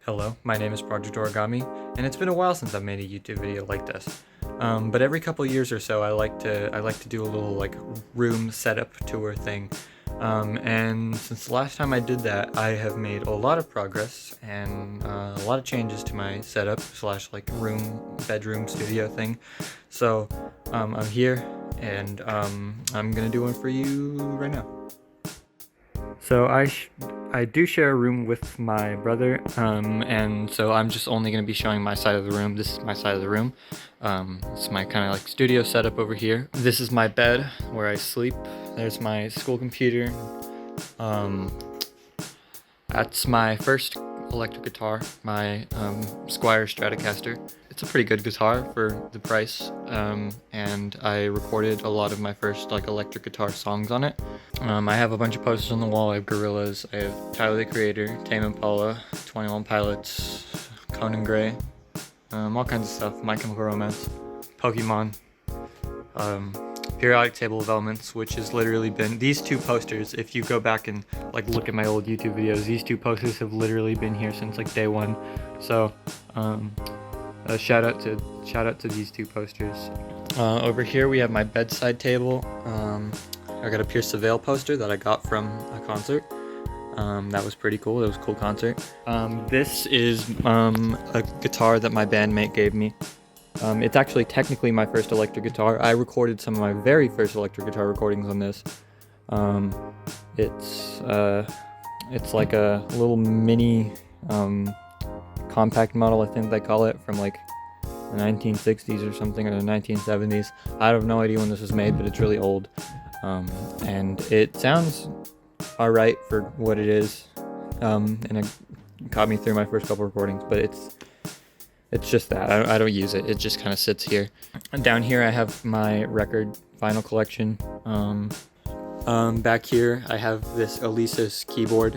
Hello, my name is Project Origami, and it's been a while since I've made a YouTube video like this. But every couple years or so, I like to do a little like room setup tour thing. And since the last time I did that, I have made a lot of progress and a lot of changes to my setup slash like bedroom studio thing. So I'm here, and I'm gonna do one for you right now. So I do share a room with my brother, and so I'm just only going to be showing my side of the room. This is my side of the room. It's my kind of like studio setup over here. This is my bed where I sleep. There's my school computer. That's my first electric guitar, my Squier Stratocaster. It's a pretty good guitar for the price, and I recorded a lot of my first like electric guitar songs on it. I have a bunch of posters on the wall. I have Gorillaz, I have Tyler the Creator, Tame Impala, 21 Pilots, Conan Gray, all kinds of stuff, My Chemical Romance, Pokemon, Periodic Table of Elements, which has literally been, these two posters, if you go back and like look at my old YouTube videos, these two posters have literally been here since like day one. So shout out to these two posters. Over here we have my bedside table. I got a Pierce the Veil poster that I got from a concert. That was pretty cool. It was a cool concert. This is a guitar that my bandmate gave me. It's actually technically my first electric guitar. I recorded some of my very first electric guitar recordings on this. It's like a little mini compact model, I think they call it, from like the 1960s or something, or the 1970s. I have no idea when this was made, but it's really old. And it sounds alright for what it is. And it got me through my first couple recordings, but it's just that. I don't use it. It just kind of sits here. And down here I have my record vinyl collection. Back here I have this Alesis keyboard,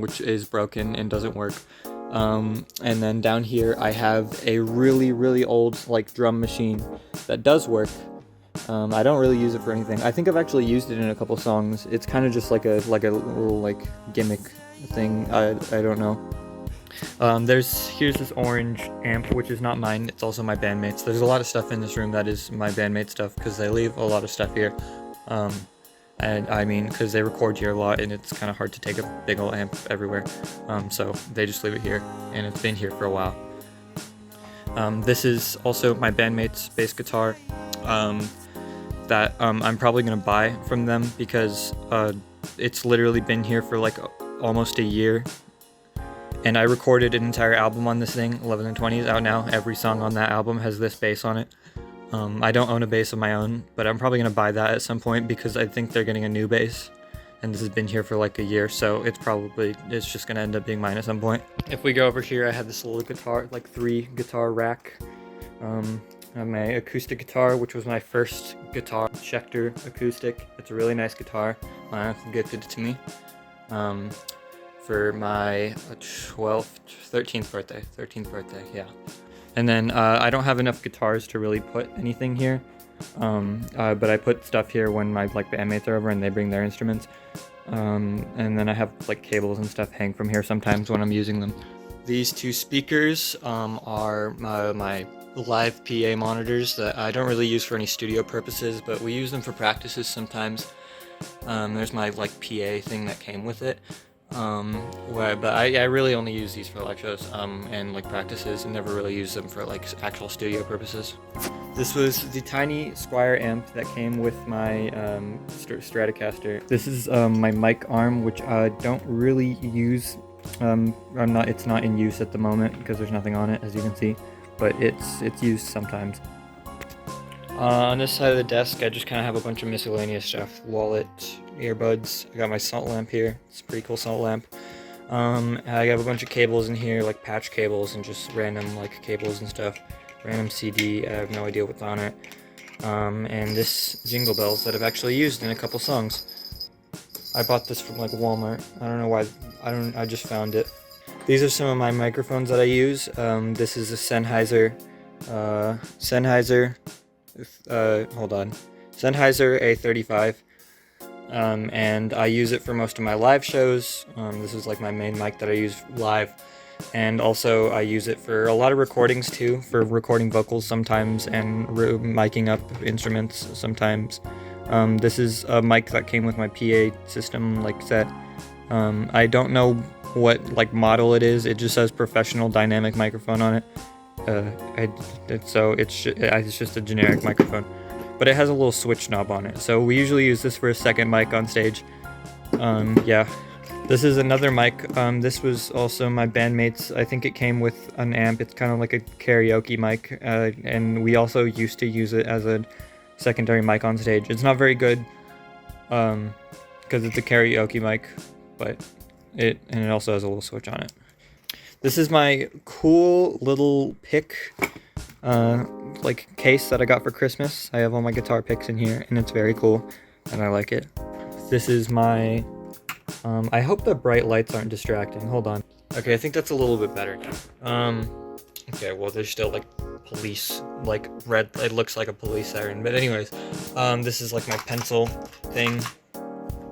which is broken and doesn't work. And then down here I have a really old like drum machine that does work. I don't really use it for anything. I think I've actually used it in a couple songs. It's kind of just like a little like gimmick thing. I don't know. Here's this orange amp, which is not mine. It's also my bandmate's. There's a lot of stuff in this room that is my bandmate stuff because they leave a lot of stuff here. And I mean, because they record here a lot and it's kind of hard to take a big old amp everywhere. So they just leave it here, and it's been here for a while. This is also my bandmate's bass guitar. That I'm probably gonna buy from them because it's literally been here for like almost a year, and I recorded an entire album on this thing. 11 and 20 is out now. Every song on that album has this bass on it. I don't own a bass of my own, but I'm probably gonna buy that at some point because I think they're getting a new bass, and this has been here for like a year, so it's just gonna end up being mine at some point. If we go over here, I have this little guitar, like 3 guitar rack. I have my acoustic guitar, which was my first guitar, Schecter acoustic. It's a really nice guitar. My uncle gifted it to me for my 13th birthday, yeah. And then I don't have enough guitars to really put anything here, but I put stuff here when my like bandmates are over and they bring their instruments. And then I have like cables and stuff hang from here sometimes when I'm using them. These 2 speakers are my live PA monitors that I don't really use for any studio purposes, but we use them for practices sometimes. There's my like PA thing that came with it, but I really only use these for lectures and like practices, and never really use them for like actual studio purposes. This was the tiny Squier amp that came with my Stratocaster. This is my mic arm, which I don't really use. It's not in use at the moment because there's nothing on it, as you can see, but it's used sometimes. On this side of the desk, I just kind of have a bunch of miscellaneous stuff. Wallet, earbuds. I got my salt lamp here. It's a pretty cool salt lamp. I have a bunch of cables in here, like patch cables and just random like cables and stuff. Random CD. I have no idea what's on it. And this Jingle Bells that I've actually used in a couple songs. I bought this from like Walmart. I don't know why. I just found it. These are some of my microphones that I use. This is a Sennheiser Sennheiser A35. And I use it for most of my live shows. This is like my main mic that I use live. And also I use it for a lot of recordings too, for recording vocals sometimes and miking up instruments sometimes. This is a mic that came with my PA system like set. I don't know what like model it is. It just says professional dynamic microphone on it. It's just a generic microphone, but it has a little switch knob on it. So we usually use this for a second mic on stage. Yeah. This is another mic. This was also my bandmate's. I think it came with an amp. It's kind of like a karaoke mic, and we also used to use it as a secondary mic on stage. It's not very good, because it's a karaoke mic, but it also has a little switch on it. This is my cool little pick, like case that I got for Christmas. I have all my guitar picks in here, and it's very cool, and I like it. This is my. I hope the bright lights aren't distracting. Hold on. Okay, I think that's a little bit better now. Okay, well, there's still like police, like red. It looks like a police siren. But anyways, this is like my pencil thing.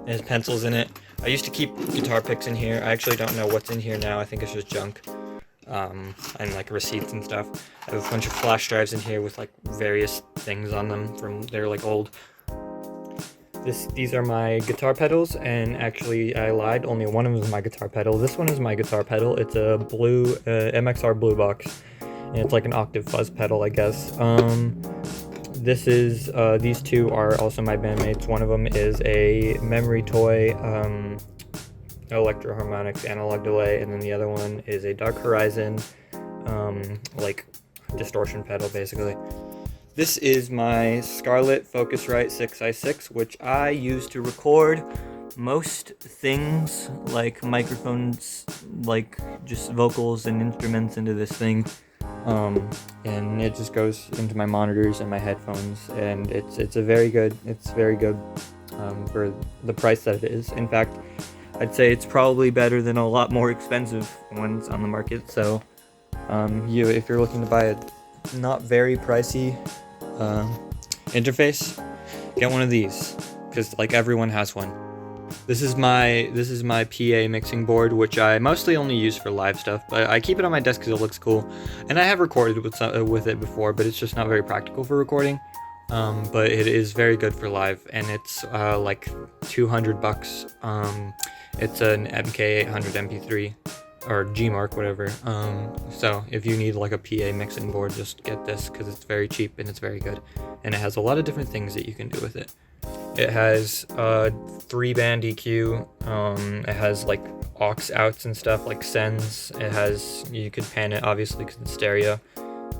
It has pencils in it. I used to keep guitar picks in here. I actually don't know what's in here now. I think it's just junk. And like receipts and stuff. I have a bunch of flash drives in here with like various things on them from they're like old. These are my guitar pedals, and actually I lied, only one of them is my guitar pedal. This one is my guitar pedal. It's a blue MXR Blue Box, and it's like an octave fuzz pedal, I guess. These two are also my bandmates. One of them is a Memory Toy Electro Harmonix analog delay, and then the other one is a Dark Horizon like distortion pedal, basically. This is my Scarlett Focusrite 6i6, which I use to record most things, like microphones, like just vocals and instruments into this thing. And it just goes into my monitors and my headphones, and it's very good for the price that it is. In fact, I'd say it's probably better than a lot more expensive ones on the market. So if you're looking to buy a not very pricey interface, get one of these, because like everyone has one. This is my PA mixing board, which I mostly only use for live stuff, but I keep it on my desk because it looks cool, and I have recorded with it before, but it's just not very practical for recording. But it is very good for live, and it's like $200. It's an MK800 MP3 or Gmark, whatever. So if you need like a PA mixing board, just get this, because it's very cheap and it's very good, and it has a lot of different things that you can do with it. It has 3-band EQ. It has like aux outs and stuff, like sends. You could pan it obviously because it's stereo.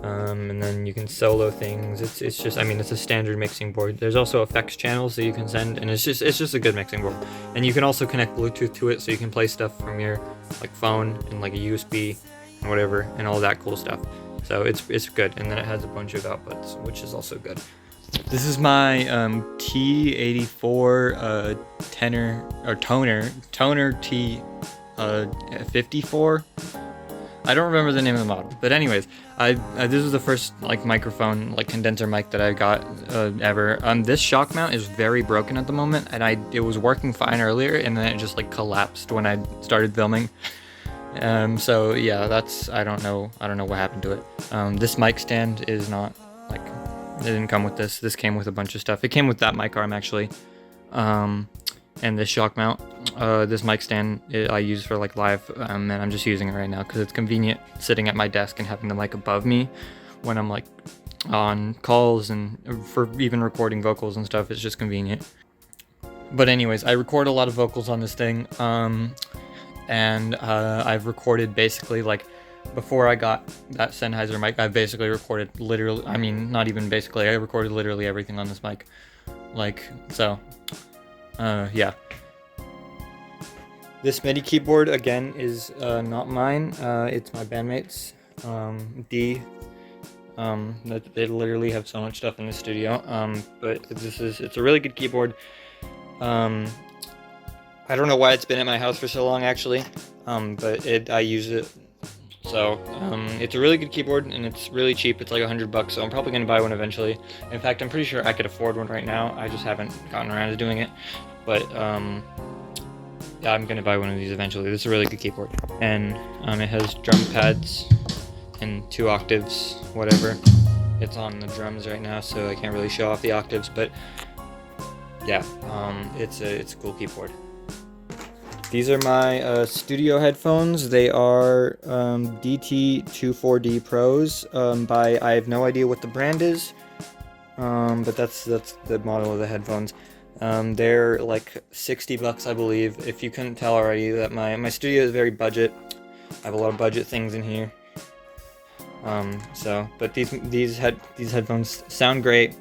And then you can solo things. It's just, I mean, it's a standard mixing board. There's also effects channels that you can send, and it's just a good mixing board. And you can also connect Bluetooth to it, so you can play stuff from your like phone and like a USB and whatever, and all that cool stuff. So it's good. And then it has a bunch of outputs, which is also good. This is my T84 toner T54. I don't remember the name of the model, but anyways, this is the first like microphone, like condenser mic that I got ever. This shock mount is very broken at the moment, and it was working fine earlier, and then it just like collapsed when I started filming. So yeah, I don't know what happened to it. This mic stand is not like, it didn't come with this. This came with a bunch of stuff. It came with that mic arm actually, and this shock mount. This mic stand I use for like live, and I'm just using it right now because it's convenient sitting at my desk and having the mic above me when I'm like on calls, and for even recording vocals and stuff. It's just convenient. But anyways, I record a lot of vocals on this thing, and I've recorded basically like, before I got that Sennheiser mic, I basically recorded literally, I mean, not even basically, I recorded literally everything on this mic. Like, so, yeah. This MIDI keyboard, again, is not mine. It's my bandmate's, D. They literally have so much stuff in the studio, but it's a really good keyboard. I don't know why it's been at my house for so long, actually, but I use it. So, it's a really good keyboard, and it's really cheap. It's like $100, so I'm probably going to buy one eventually. In fact, I'm pretty sure I could afford one right now. I just haven't gotten around to doing it. But, Yeah, I'm gonna buy one of these eventually. This is a really good keyboard, and it has drum pads and 2 octaves, whatever. It's on the drums right now, so I can't really show off the octaves, but yeah, it's a cool keyboard. These are my studio headphones. They are DT24D Pros by, I have no idea what the brand is, but that's the model of the headphones. They're like $60, I believe. If you couldn't tell already, that my studio is very budget. I have a lot of budget things in here. But these headphones sound great.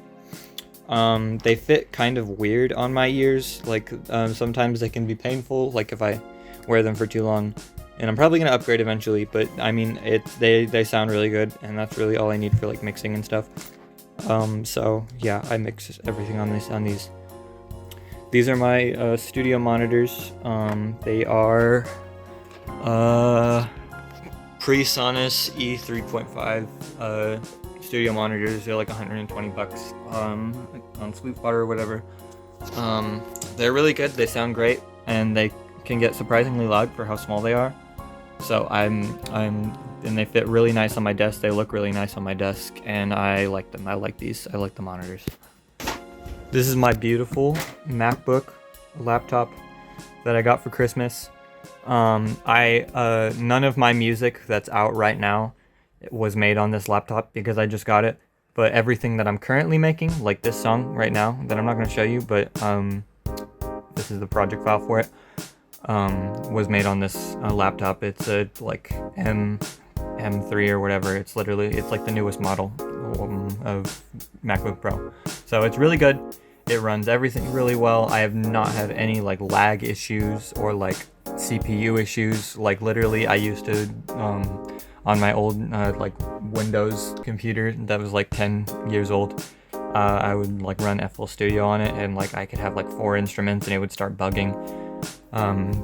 They fit kind of weird on my ears. Like sometimes they can be painful, like if I wear them for too long. And I'm probably gonna upgrade eventually. But I mean, they sound really good, and that's really all I need for like mixing and stuff. So yeah, I mix everything on these. These are my studio monitors. They are PreSonus E3.5 studio monitors. They're like $120 on Sweetwater or whatever. They're really good. They sound great, and they can get surprisingly loud for how small they are. So and they fit really nice on my desk. They look really nice on my desk, and I like them. I like these. I like the monitors. This is my beautiful MacBook laptop that I got for Christmas. None of my music that's out right now was made on this laptop because I just got it. But everything that I'm currently making, like this song right now, that I'm not going to show you, but this is the project file for it, was made on this laptop. It's a like M3 or whatever. It's like the newest model of MacBook Pro. So it's really good. It runs everything really well. I have not had any like lag issues or like CPU issues. Like literally I used to on my old like Windows computer that was like 10 years old, I would like run FL Studio on it, and like I could have like 4 instruments and it would start bugging.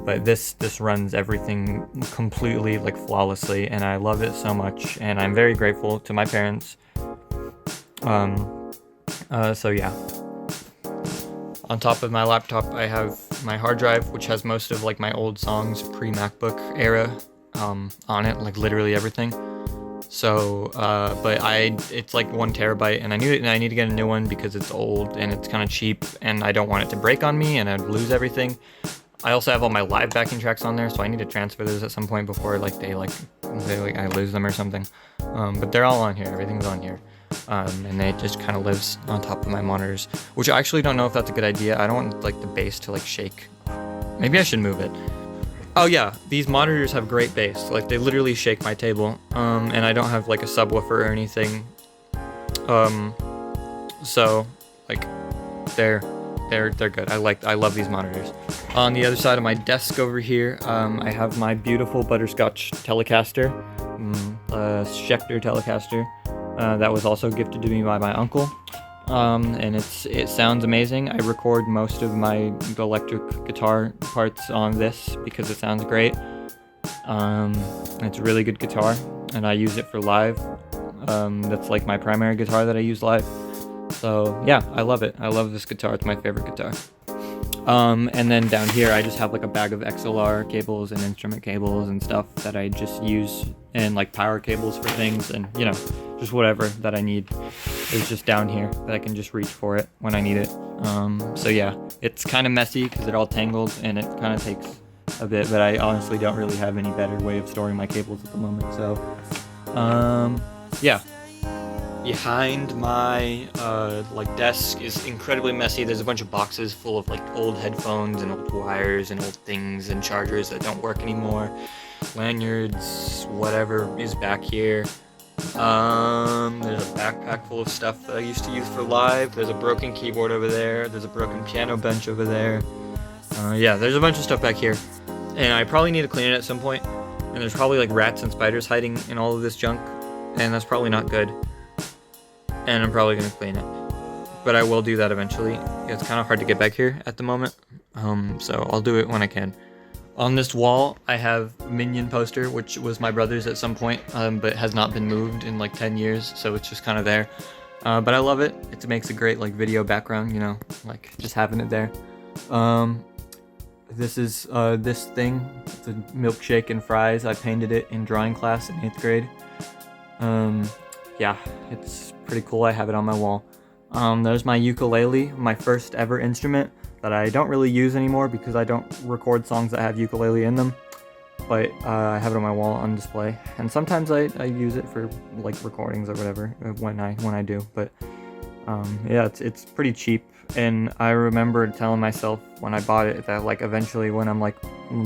But this runs everything completely like flawlessly, and I love it so much, and I'm very grateful to my parents. So yeah. On top of my laptop, I have my hard drive, which has most of like my old songs pre-MacBook era on it, like literally everything. So, but it's like 1 terabyte, and I need to get a new one because it's old and it's kind of cheap, and I don't want it to break on me and I'd lose everything. I also have all my live backing tracks on there, so I need to transfer those at some point before like I lose them or something. But they're all on here. Everything's on here. And it just kind of lives on top of my monitors, which I actually don't know if that's a good idea. I don't want like the bass to like shake. Maybe I should move it. Oh yeah, these monitors have great bass. Like they literally shake my table. And I don't have like a subwoofer or anything. So like they're good. I love these monitors. On the other side of my desk over here, I have my beautiful Butterscotch Telecaster, Schecter Telecaster. That was also gifted to me by my uncle, and it sounds amazing. I record most of my electric guitar parts on this because it sounds great. It's a really good guitar, and I use it for live. That's like my primary guitar that I use live. So yeah, I love it. I love this guitar. It's my favorite guitar. And then down here I just have like a bag of XLR cables and instrument cables and stuff that I just use, and like power cables for things, and you know, just whatever that I need is just down here that I can just reach for it when I need it. So yeah, it's kind of messy because it all tangled and it kind of takes a bit, but I honestly don't really have any better way of storing my cables at the moment. So yeah. Behind my like desk is incredibly messy. There's a bunch of boxes full of like old headphones and old wires and old things and chargers that don't work anymore. Lanyards, whatever is back here. There's a backpack full of stuff that I used to use for live. There's a broken keyboard over there. There's a broken piano bench over there. Yeah, there's a bunch of stuff back here, and I probably need to clean it at some point. And there's probably like rats and spiders hiding in all of this junk, and that's probably not good. And I'm probably going to clean it. But I will do that eventually. It's kind of hard to get back here at the moment. So I'll do it when I can. On this wall, I have a Minion poster, which was my brother's at some point, but has not been moved in like 10 years, so it's just kind of there. But I love it. It makes a great like video background, you know, like just having it there. This is this thing. It's a milkshake and fries. I painted it in drawing class in 8th grade. Yeah, it's pretty cool. I have it on my wall. There's my ukulele, my first ever instrument that I don't really use anymore because I don't record songs that have ukulele in them. But I have it on my wall on display, and sometimes I use it for like recordings or whatever when I do. But yeah, it's pretty cheap, and I remember telling myself when I bought it that like eventually when I'm like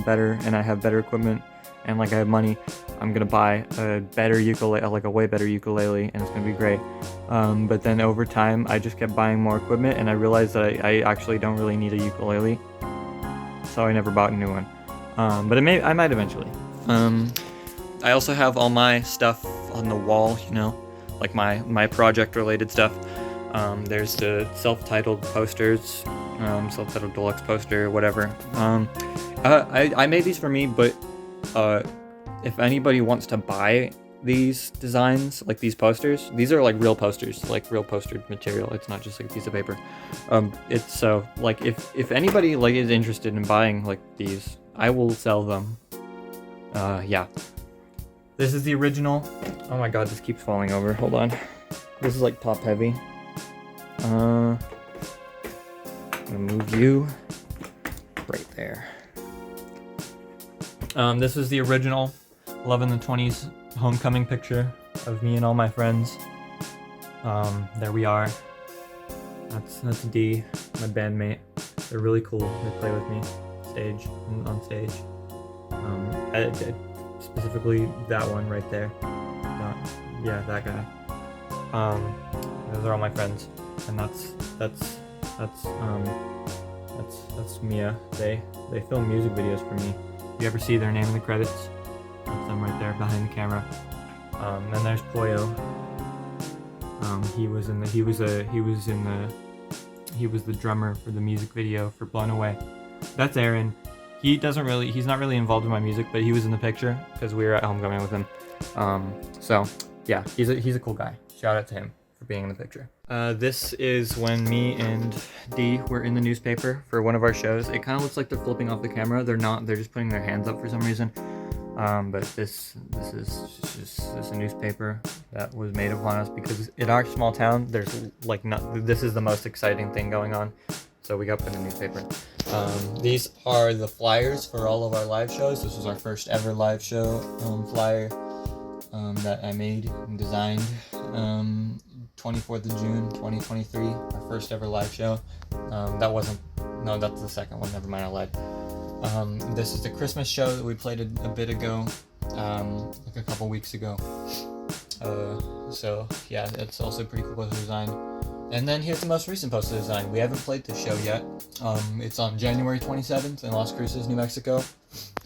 better and I have better equipment and like I have money, I'm gonna buy a better ukulele, like a way better ukulele, and it's gonna be great. But then over time, I just kept buying more equipment, and I realized that I actually don't really need a ukulele, so I never bought a new one. But I might eventually. I also have all my stuff on the wall, you know, like my project-related stuff. There's the self-titled posters, self-titled deluxe poster, whatever. I made these for me, but if anybody wants to buy these designs, like these posters, these are like real posters, like real poster material. It's not just like a piece of paper. It's so like if anybody like is interested in buying like these, I will sell them. Yeah. This is the original. Oh my god, this keeps falling over. Hold on. This is like top heavy. I'm gonna move you right there. This is the original Love in the 20s homecoming picture of me and all my friends. There we are. That's D, my bandmate. They're really cool. They play with me on stage. Specifically that one right there. Yeah, that guy. Those are all my friends, and that's Mia. They film music videos for me. You ever see their name in the credits? That's them right there behind the camera. And there's Poyo. He was the drummer for the music video for Blown Away. That's Aaron. He's not really involved in my music, but he was in the picture because we were at homecoming with him. So yeah, he's a cool guy. Shout out to him for being in the picture. This is when me and Dee were in the newspaper for one of our shows. It kind of looks like they're flipping off the camera. They're not. They're just putting their hands up for some reason. But this is a newspaper that was made upon us because in our small town, there's like this is the most exciting thing going on. So we got put in a newspaper. These are the flyers for all of our live shows. This was our first ever live show flyer that I made and designed. 24th of June 2023, our first ever live show. That's the second one. Never mind, I lied. This is the Christmas show that we played a bit ago, like a couple weeks ago. So yeah, it's also pretty cool poster design. And then here's the most recent poster design. We haven't played this show yet. It's on January 27th in Las Cruces, New Mexico.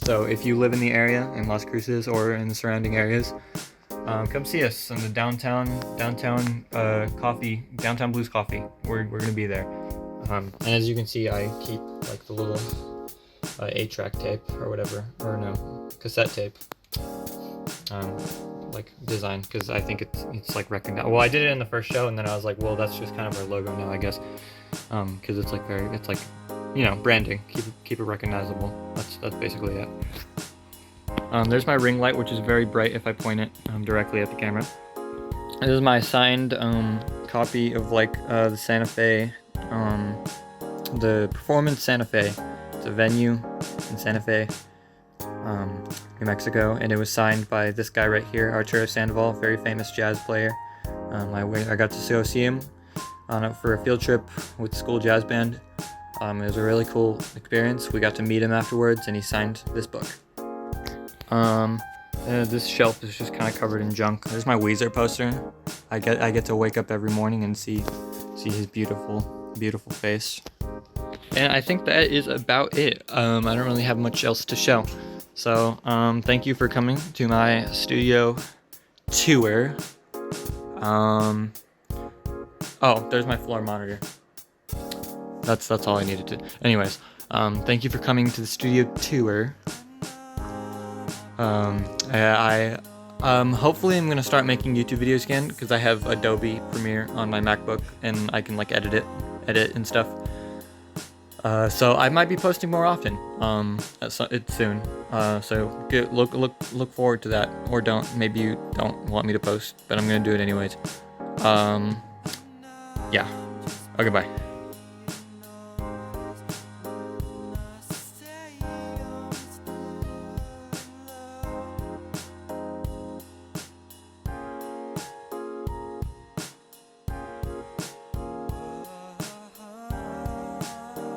So if you live in the area in Las Cruces or in the surrounding areas, come see us in the downtown Blues Coffee. We're gonna be there. And as you can see, I keep like the little 8-track tape or whatever, or no, cassette tape. Like design, because I think it's like recognized. Well, I did it in the first show, and then I was like, well, that's just kind of our logo now, I guess. Because it's like you know, branding. Keep it recognizable. That's basically it. There's my ring light, which is very bright if I point it directly at the camera. This is my signed copy of like the Santa Fe, the Performance Santa Fe. It's a venue in Santa Fe, New Mexico, and it was signed by this guy right here, Arturo Sandoval, very famous jazz player. I got to go see him for a field trip with the school jazz band. It was a really cool experience. We got to meet him afterwards, and he signed this book. This shelf is just kind of covered in junk. There's my Weezer poster. I get to wake up every morning and see his beautiful face. And I think that is about it. I don't really have much else to show. So, thank you for coming to my studio tour. Oh, there's my floor monitor. That's all I needed to. Anyways, thank you for coming to the studio tour. Hopefully I'm gonna start making YouTube videos again because I have Adobe Premiere on my MacBook and I can like edit and stuff. So I might be posting more often. It's soon. So look forward to that, or don't. Maybe you don't want me to post, but I'm gonna do it anyways. Yeah. Okay, bye.